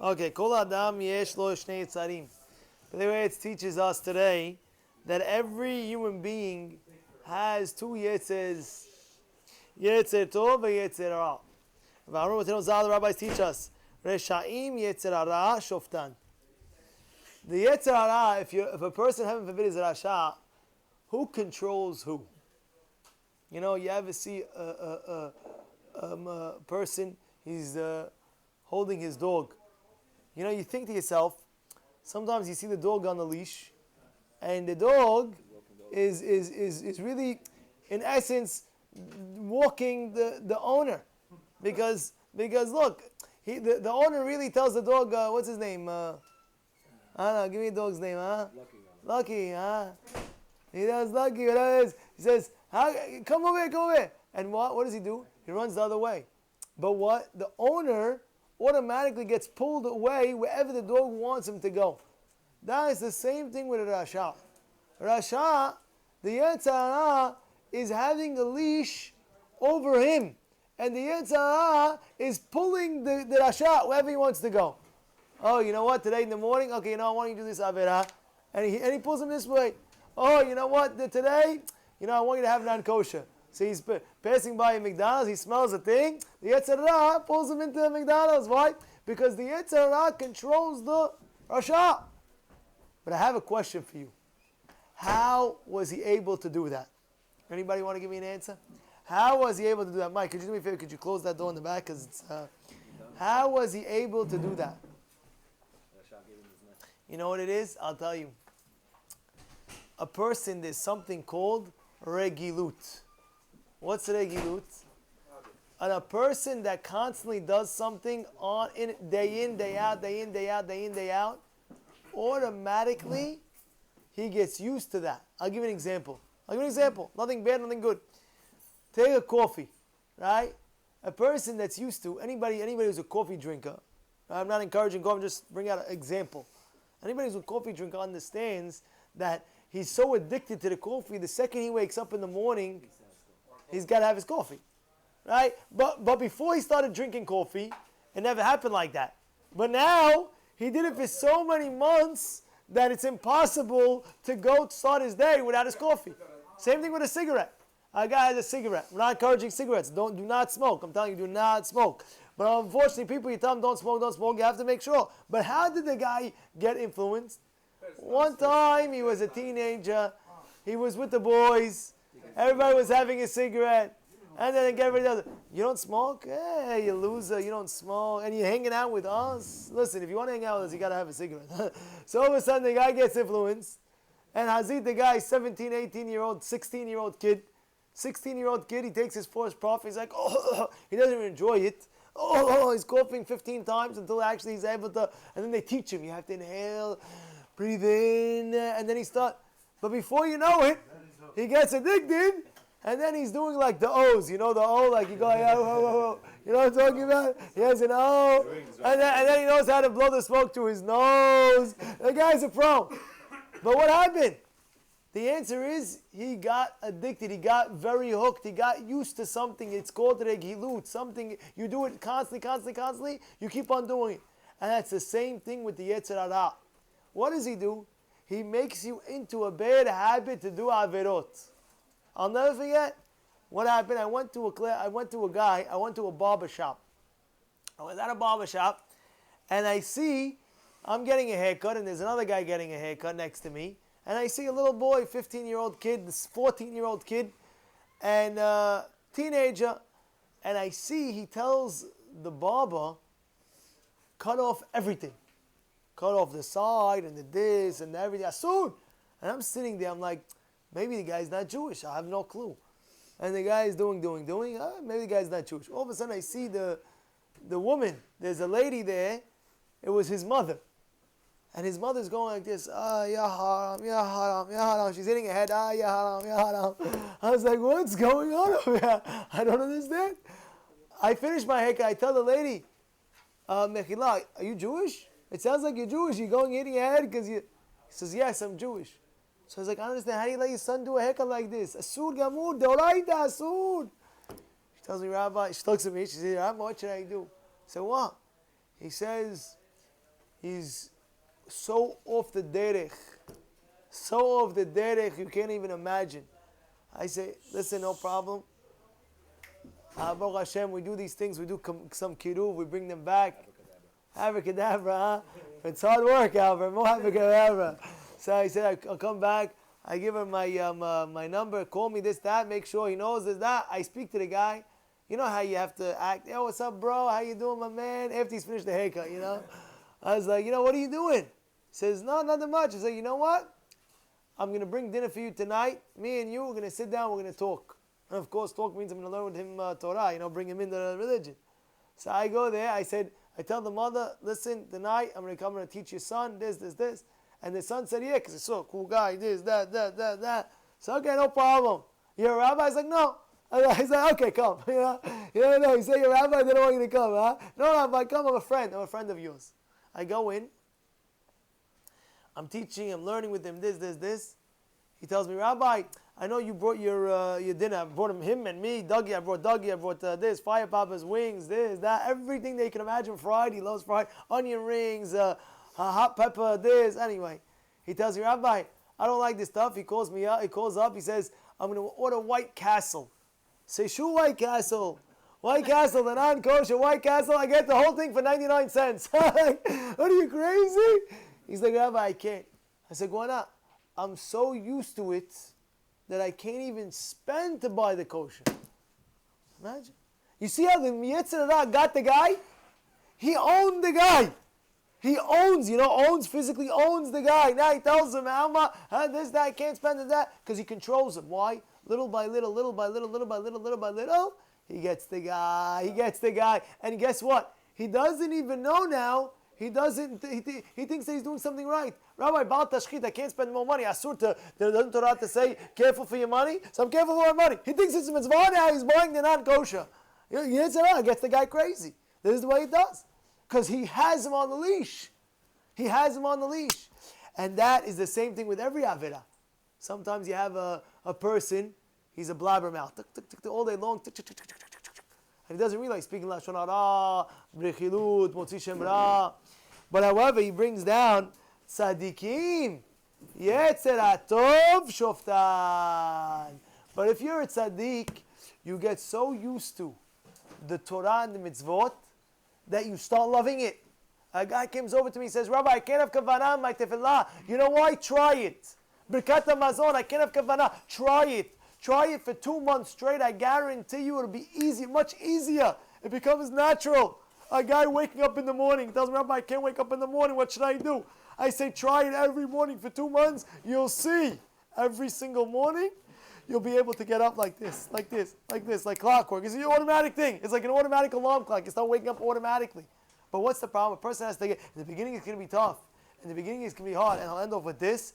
Okay, Kol Adam Yesh Lo Shnei Yetzarim. By the way, it teaches us today that every human being has two Yetzers, Yetzer Tov and Yetzer Ra. The rabbis teach us, Reshaim Yetzer Hara Shoftan. The Yetzer Hara, if a person, heaven forbid, is Rasha, who controls who? You know, you ever see a person, he's holding his dog. You know, you think to yourself, sometimes you see the dog on the leash, and the dog is really, in essence, walking the owner. Because look, the owner really tells the dog, what's his name? I don't know, give me a dog's name, huh? Lucky, huh? He does Lucky, whatever it is. He says, come over here. And what does he do? He runs the other way. But what? The owner automatically gets pulled away wherever the dog wants him to go. That is the same thing with a Rasha. Rasha, the Yetzer Hara, is having a leash over him. And the Yetzer Hara is pulling the Rasha wherever he wants to go. Oh, you know what? Today in the morning, okay, you know, I want you to do this Avera. And he pulls him this way. Oh, you know what? Today, you know, I want you to have non-kosher. So he's passing by a McDonald's, he smells a thing, the Yetzer Hara pulls him into the McDonald's. Why? Because the Yetzer Hara controls the Rasha. But I have a question for you. How was he able to do that? Anybody want to give me an answer? How was he able to do that? Mike, could you do me a favor? Could you close that door in the back? Because it's, how was he able to do that? You know what it is? I'll tell you. A person, there's something called regilut. What's regilut? And a person that constantly does something day in, day out, automatically he gets used to that. I'll give you an example. Nothing bad, nothing good. Take a coffee, right? A person that's used to, anybody who's a coffee drinker, I'm not encouraging coffee, just bring out an example. Anybody who's a coffee drinker understands that he's so addicted to the coffee, the second he wakes up in the morning, he's got to have his coffee, right? But before he started drinking coffee, it never happened like that. But now, he did it for so many months that it's impossible to go start his day without his coffee. Same thing with a cigarette. A guy has a cigarette. We're not encouraging cigarettes. Do not smoke. I'm telling you, do not smoke. But unfortunately, people, you tell them don't smoke, you have to make sure. But how did the guy get influenced? One time, he was a teenager. He was with the boys. Everybody was having a cigarette. And then everybody does it. You don't smoke? Hey, you loser. You don't smoke. And you're hanging out with us? Listen, if you want to hang out with us, you got to have a cigarette. So all of a sudden, the guy gets influenced. And Hazit, the guy, 17, 18-year-old, 16-year-old kid. 16-year-old kid, he takes his first puff. He's like, oh, he doesn't even enjoy it. Oh, he's coughing 15 times until actually he's able to. And then they teach him, you have to inhale, breathe in, and then he starts. But before you know it, he gets addicted, and then he's doing like the O's. You know the O, like you go, oh. You know what I'm talking about? He has an O, and then he knows how to blow the smoke through his nose. The guy's a pro. But what happened? The answer is he got addicted. He got very hooked. He got used to something. It's called regilut. Something, you do it constantly. You keep on doing it. And that's the same thing with the Yetzer Hara. What does he do? He makes you into a bad habit to do averot. I'll never forget what happened. I went to a barber shop. I was at a barber shop, and I'm getting a haircut, and there's another guy getting a haircut next to me. And I see a little boy, 15-year-old kid, this 14-year-old kid, and teenager. And I see he tells the barber, cut off everything. Cut off the side and the this and everything. Soon. And I'm sitting there, I'm like, maybe the guy's not Jewish. I have no clue. And the guy is doing. Maybe the guy's not Jewish. All of a sudden I see the woman. There's a lady there. It was his mother. And his mother's going like this, ya haram. She's hitting her head, ya haram. I was like, what's going on over here? I don't understand. I finished my haircut. I tell the lady, Mechila, are you Jewish? It sounds like you're Jewish. You're going hitting your head because you... He says, yes, I'm Jewish. So I was like, I don't understand. How do you let your son do a haircut like this? Asur gamur, deoraita, asur. She tells me, Rabbi, she looks at me. She says, Rabbi, what should I do? I said, what? He says, he's so off the derech. So off the derech, you can't even imagine. I say, listen, no problem. Baruch Hashem, we do these things, we do some kiruv, we bring them back. Abracadabra, huh? It's hard work, Albert. More abracadabra. So I said, I'll come back. I give him my number. Call me this, that. Make sure he knows this, that. I speak to the guy. You know how you have to act. Yo, what's up, bro? How you doing, my man? After he's finished the haircut, you know. I was like, what are you doing? He says, no, nothing much. I said, you know what? I'm going to bring dinner for you tonight. Me and you, we're going to sit down. We're going to talk. And of course, talk means I'm going to learn with him torah. Bring him into the religion. So I go there. I tell the mother, listen, tonight I'm going to come and teach your son this. And the son said, yeah, because he's so cool guy, this, that. So, okay, no problem. You're a rabbi? He's like, no. He's like, okay, come. No. You say you're a rabbi, they don't want you to come, huh? No, rabbi, come, I'm a friend. I'm a friend of yours. I go in. I'm teaching, I'm learning with him this. He tells me, Rabbi, I know you brought your dinner. I brought him and me, Dougie. I brought this, Fire Papa's wings, this, that, everything that you can imagine fried. He loves fried, onion rings, hot pepper, this. Anyway, he tells me, Rabbi, I don't like this stuff. He calls me up. He calls up. He says, I'm going to order White Castle. Say, sure, White Castle. White Castle, the non-kosher White Castle. I get the whole thing for 99 cents. What are you, crazy? He's like, Rabbi, I can't. I said, why not? I'm so used to it that I can't even spend to buy the kosher. Imagine. You see how the Yetzer got the guy? He owned the guy. He physically owns the guy. Now he tells him, this, that, I can't spend that, because he controls him. Why? Little by little, he gets the guy. And guess what? He doesn't even know now. He thinks that he's doing something right. Rabbi, Baal Tashchit, I can't spend more money. Asur there doesn't Torah to say, careful for your money, so I'm careful for my money. He thinks it's a mitzvah now, he's buying the non-kosher. Yetzer gets the guy crazy. This is the way he does. Because he has him on the leash. And that is the same thing with every Avirah. Sometimes you have a person, he's a blabbermouth, all day long, and he doesn't realize speaking Lashon Hara, Brechilut, Motzi Shem Ra. But however, he brings down Tzadikim, Yetzer Tov Shoftan. But if you're a tzaddik, you get so used to the Torah and the mitzvot that you start loving it. A guy comes over to me and says, Rabbi, I can't have kavanah in my tefillah. You know why? Try it. Birkat HaMazon, I can't have kavanah. Try it. Try it for 2 months straight. I guarantee you it'll be easy, much easier. It becomes natural. A guy waking up in the morning tells me, Rabbi, I can't wake up in the morning. What should I do? I say, try it every morning for 2 months. You'll see. Every single morning, you'll be able to get up like this, like clockwork. It's an automatic thing. It's like an automatic alarm clock. You start waking up automatically. But what's the problem? A person has to get, in the beginning it's going to be tough. In the beginning it's going to be hard. And I'll end off with this.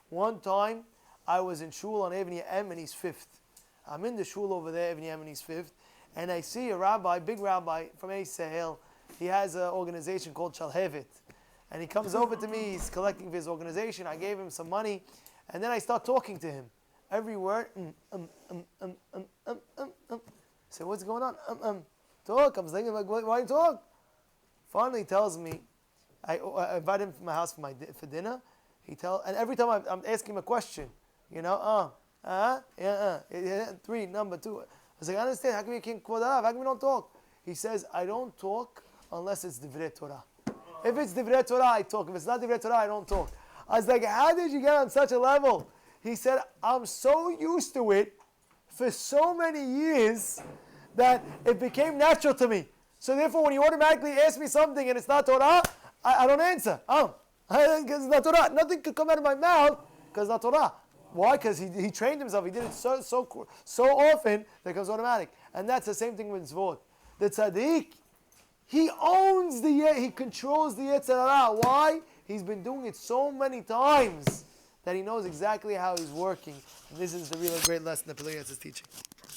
One time, I was in shul on Avenue M and East 5th. I'm in the shul over there, Avenue M and East 5th. And I see a rabbi, big rabbi from East Sahel. He has an organization called Shalhevet. And he comes over to me. He's collecting for his organization. I gave him some money. And then I start talking to him. Every word, So what's going on? Talk. I'm thinking, like, why you talk? Finally, he tells me, I invite him to my house for dinner. And every time I'm asking him a question, three, number two. I was like, I understand. How come you can't quote that? How come you don't talk? He says, I don't talk unless it's divrei Torah. If it's divrei Torah, I talk. If it's not divrei Torah, I don't talk. I was like, how did you get on such a level? He said, I'm so used to it for so many years that it became natural to me. So therefore, when you automatically ask me something and it's not Torah, I don't answer. Because it's not Torah. Nothing could come out of my mouth because it's not Torah. Why? Because he trained himself. He did it so often that it comes automatic. And that's the same thing with Zvot. The tzaddik, he controls the Yetzer Hara. Why? He's been doing it so many times that he knows exactly how he's working. And this is the real great lesson that Palacci is teaching.